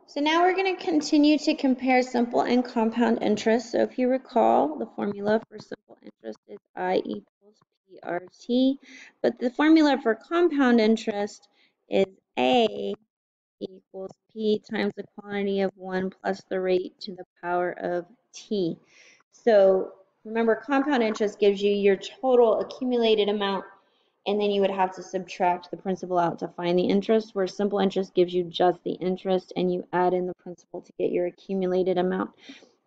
So now we're going to continue to compare simple and compound interest. So if you recall, the formula for simple interest is I equals PRT, but the formula for compound interest is A equals P times the quantity of 1 plus the rate to the power of T. So remember, compound interest gives you your total accumulated amount, and then you would have to subtract the principal out to find the interest, where simple interest gives you just the interest and you add in the principal to get your accumulated amount.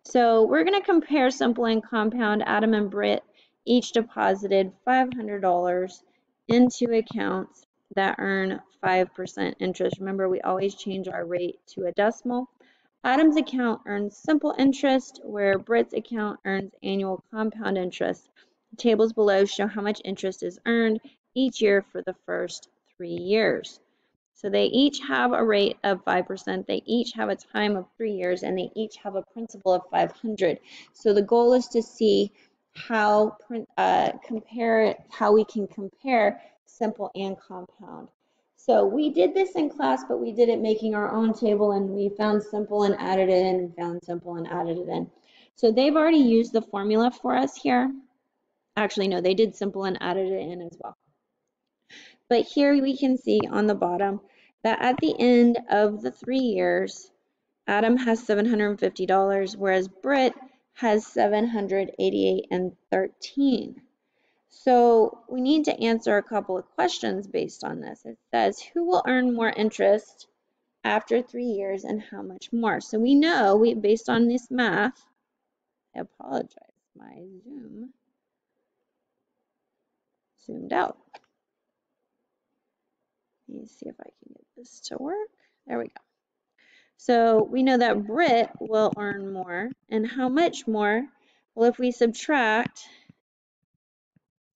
So we're going to compare simple and compound. Adam and Britt each deposited $500 into accounts that earn 5% interest. Remember, we always change our rate to a decimal. Adam's account earns simple interest, where Britt's account earns annual compound interest. The tables below show how much interest is earned each year for the first 3 years. So they each have a rate of 5%, they each have a time of 3 years, and they each have a principal of 500. So the goal is to see how we can compare simple and compound. So we did this in class, but we did it making our own table, and we found simple and added it in, and found simple and added it in. So they've already used the formula for us here. Actually, no, they did simple and added it in as well. But here we can see on the bottom that at the end of the 3 years, Adam has $750, whereas Britt has $788.13. So we need to answer a couple of questions based on this. It says, who will earn more interest after 3 years and how much more? So we know, based on this math, I apologize, my Zoom zoomed out. Let me see if I can get this to work. There we go. So we know that Britt will earn more. And how much more? Well, if we subtract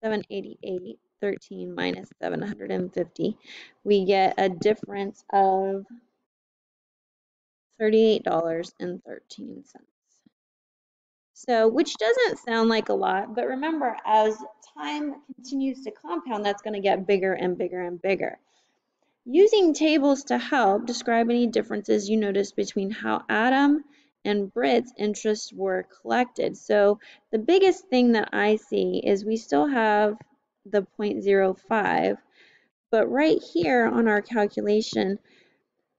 788.13 minus 750, we get a difference of $38.13. So, which doesn't sound like a lot, but remember, as time continues to compound, that's going to get bigger and bigger and bigger. Using tables to help, describe any differences you notice between how Adam and Britt's interests were collected. So the biggest thing that I see is we still have the 0.05, but right here on our calculation,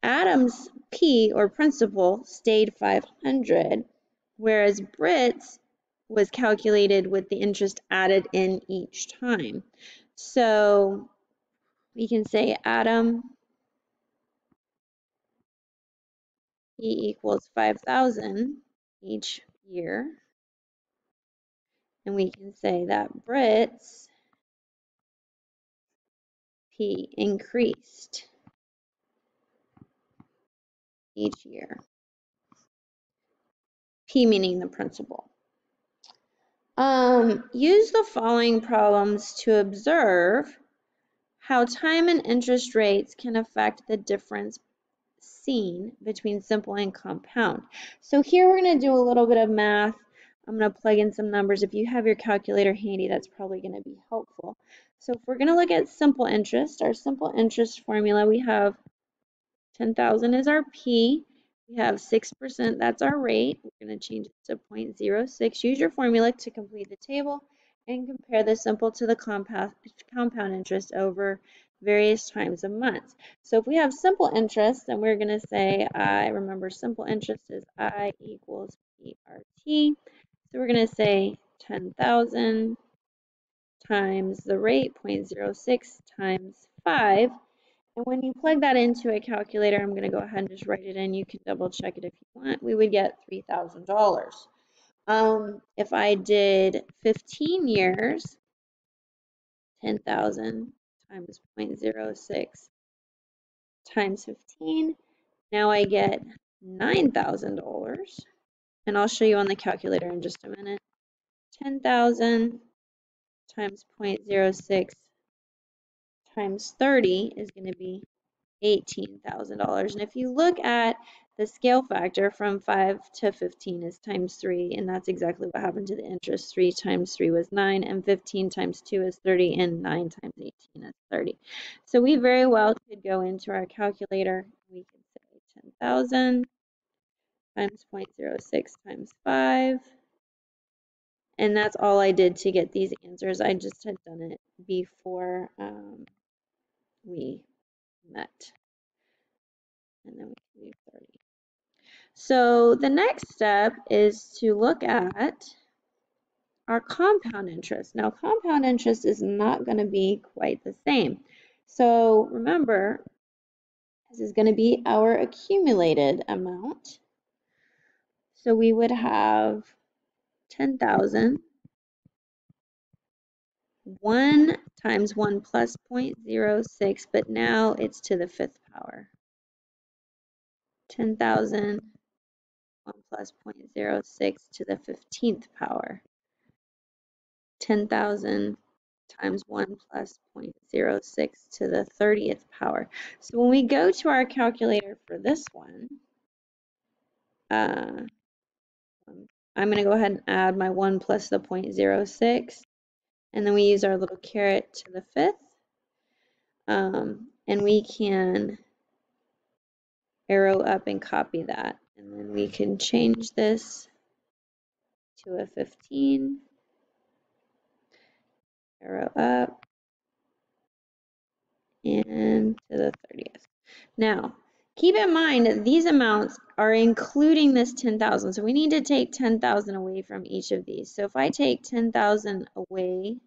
Adam's P, or principal, stayed 500, whereas Britt's was calculated with the interest added in each time. So we can say Adam P equals 5,000 each year. And we can say that Britt's P increased each year. P meaning the principal. Use the following problems to observe how time and interest rates can affect the difference seen between simple and compound. So here we're going to do a little bit of math. I'm going to plug in some numbers. If you have your calculator handy, that's probably going to be helpful. So if we're going to look at simple interest, our simple interest formula, we have 10,000 is our P. We have 6%, that's our rate. We're going to change it to 0.06. Use your formula to complete the table and compare the simple to the compound interest over various times of months. So if we have simple interest, then we're going to say remember simple interest is I equals PRT. So we're going to say 10,000 times the rate, 0.06 times 5. And when you plug that into a calculator, I'm going to go ahead and just write it in. You can double check it if you want. We would get $3,000. If I did 15 years, 10,000 times 0.06 times 15, now I get $9,000. And I'll show you on the calculator in just a minute. 10,000 times 0.06 times 30 is going to be $18,000. And if you look at the scale factor from 5 to 15 is times 3, and that's exactly what happened to the interest. 3 times 3 was 9, and 15 times 2 is 30, and 9 times 18 is 30. So we very well could go into our calculator. We could say 10,000 times 0.06 times 5. And that's all I did to get these answers. I just had done it before we met. And then we can do 30. So the next step is to look at our compound interest. Now, compound interest is not going to be quite the same. So remember, this is going to be our accumulated amount. So we would have 10,000. 1 times 1 plus 0.06, but now it's to the 5th power. 10,000, 1 plus 0.06 to the 15th power. 10,000 times 1 plus 0.06 to the 30th power. So when we go to our calculator for this one, I'm going to go ahead and add my 1 plus the 0.06, and then we use our little caret to the 5th, and we can arrow up and copy that. And then we can change this to a 15, arrow up, and to the 30th. Now, keep in mind that these amounts are including this 10,000. So we need to take 10,000 away from each of these. So if I take 10,000 away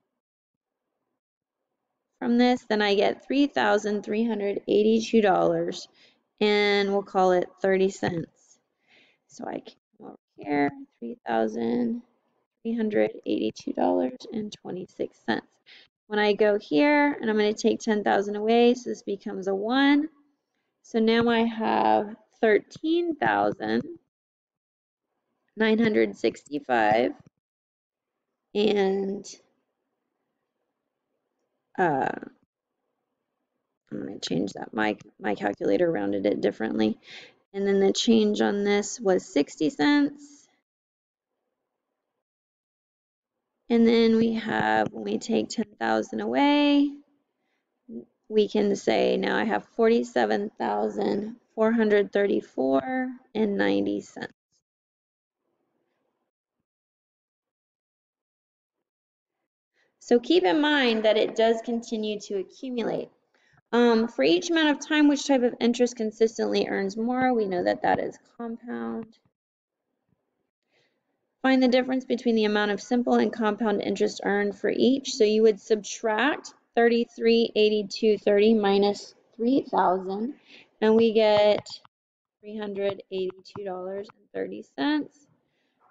from this, then I get $3,382, and we'll call it 30 cents. So I can come over here, $3,382.26. When I go here, and I'm going to take 10,000 away, so this becomes a 1. So now I have 13,965, and I'm going to change that. My calculator rounded it differently. And then the change on this was 60 cents. And then we have, when we take 10,000 away, we can say now I have 47,434.90. So keep in mind that it does continue to accumulate. For each amount of time, which type of interest consistently earns more? We know that that is compound. Find the difference between the amount of simple and compound interest earned for each. So you would subtract 3382.30 minus 3,000, and we get $382.30.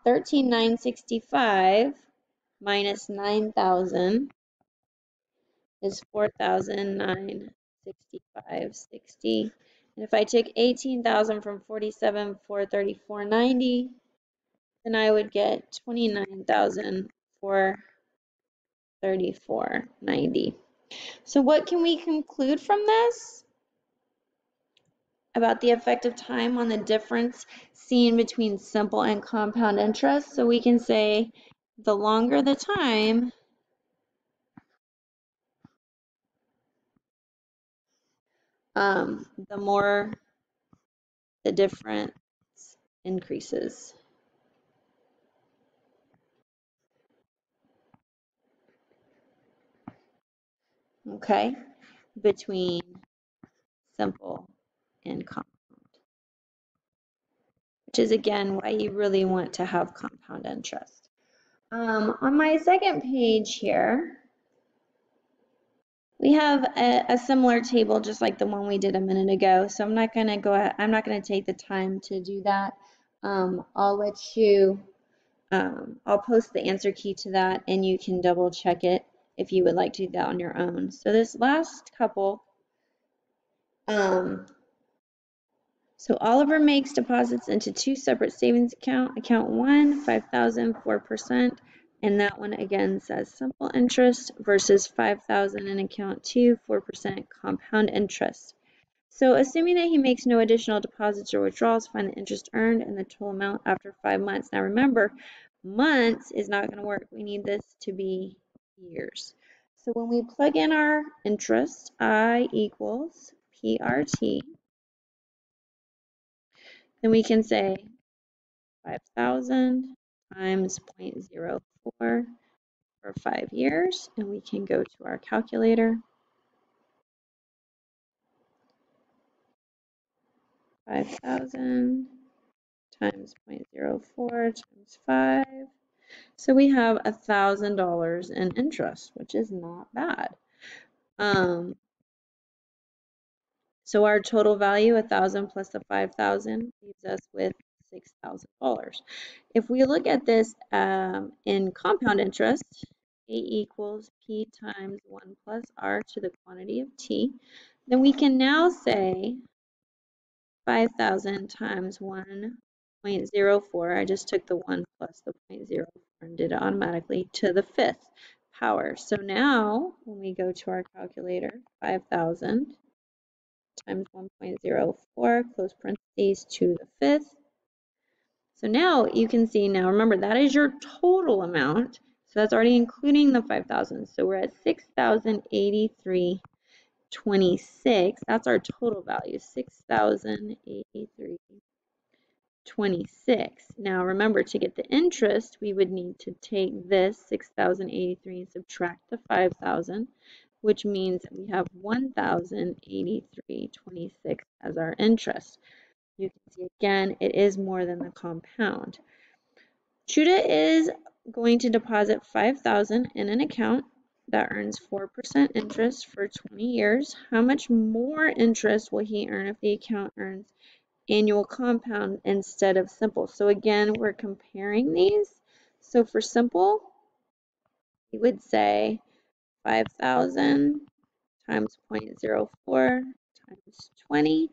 13,965 minus 9,000 is 4,965.60. And if I took 18,000 from 47,434.90, then I would get 29,434.90. So what can we conclude from this about the effect of time on the difference seen between simple and compound interest? So we can say the longer the time, the more the difference increases. Okay, between simple and compound, which is again why you really want to have compound interest. On my second page here, we have a similar table just like the one we did a minute ago. So I'm not going to take the time to do that. I'll let you, I'll post the answer key to that, and you can double check it if you would like to do that on your own. So this last couple, so Oliver makes deposits into two separate savings accounts. Account 1, 5,000, 4%, and that one again says simple interest versus 5,000 in account 2, 4% compound interest. So assuming that he makes no additional deposits or withdrawals, find the interest earned and the total amount after 5 months. Now remember, months is not going to work. We need this to be years. So when we plug in our interest, I equals PRT, then we can say 5,000 times 0.04 for 5 years, and we can go to our calculator. 5,000 times 0.04 times 5. So we have $1,000 in interest, which is not bad. So our total value, 1,000 plus the 5,000, leaves us with $6,000. If we look at this in compound interest, A equals P times 1 plus R to the quantity of T, then we can now say 5,000 times 1.04, I just took the 1 plus the 0.04 and did it automatically, to the 5th power. So now, when we go to our calculator, 5,000 times 1.04, close parentheses, to the 5th. So now you can see, now remember, that is your total amount. So that's already including the 5,000. So we're at 6,083.26. That's our total value, 6,083.26. Now remember, to get the interest, we would need to take this 6,083 and subtract the 5,000, which means that we have 1,083.26 as our interest. You can see again, it is more than the compound. Chuda is going to deposit 5,000 in an account that earns 4% interest for 20 years. How much more interest will he earn if the account earns annual compound instead of simple? So again, we're comparing these. So for simple, we would say 5,000 times 0.04 times 20.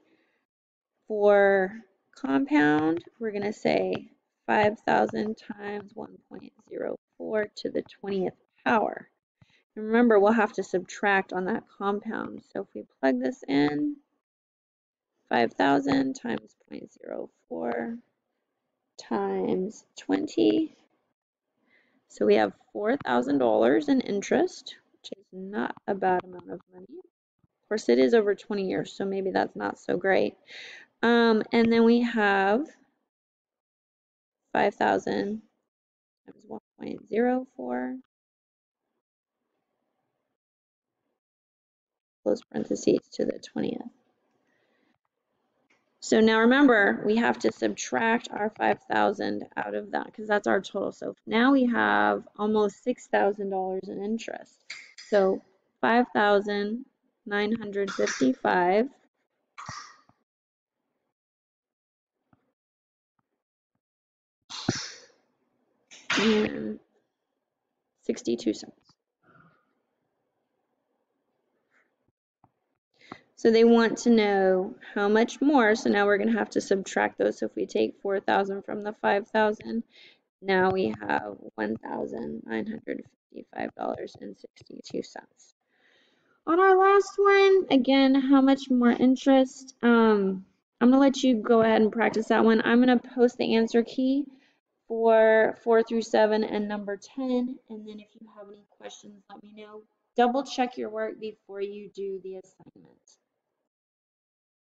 For compound, we're going to say 5,000 times 1.04 to the 20th power. And remember, we'll have to subtract on that compound. So if we plug this in, 5,000 times 0.04 times 20. So we have $4,000 in interest, which is not a bad amount of money. Of course, it is over 20 years, so maybe that's not so great. And then we have 5,000 times 1.04, close parentheses, to the 20th. So now remember, we have to subtract our 5,000 out of that because that's our total. So now we have almost $6,000 in interest. So 5,955 and 62 cents. So they want to know how much more. So now we're going to have to subtract those. So if we take 4,000 from the 5,000, now we have $1,955.62. On our last one, again, how much more interest? I'm going to let you go ahead and practice that one. I'm going to post the answer key for 4 through 7 and number 10. And then if you have any questions, let me know. Double check your work before you do the assignment.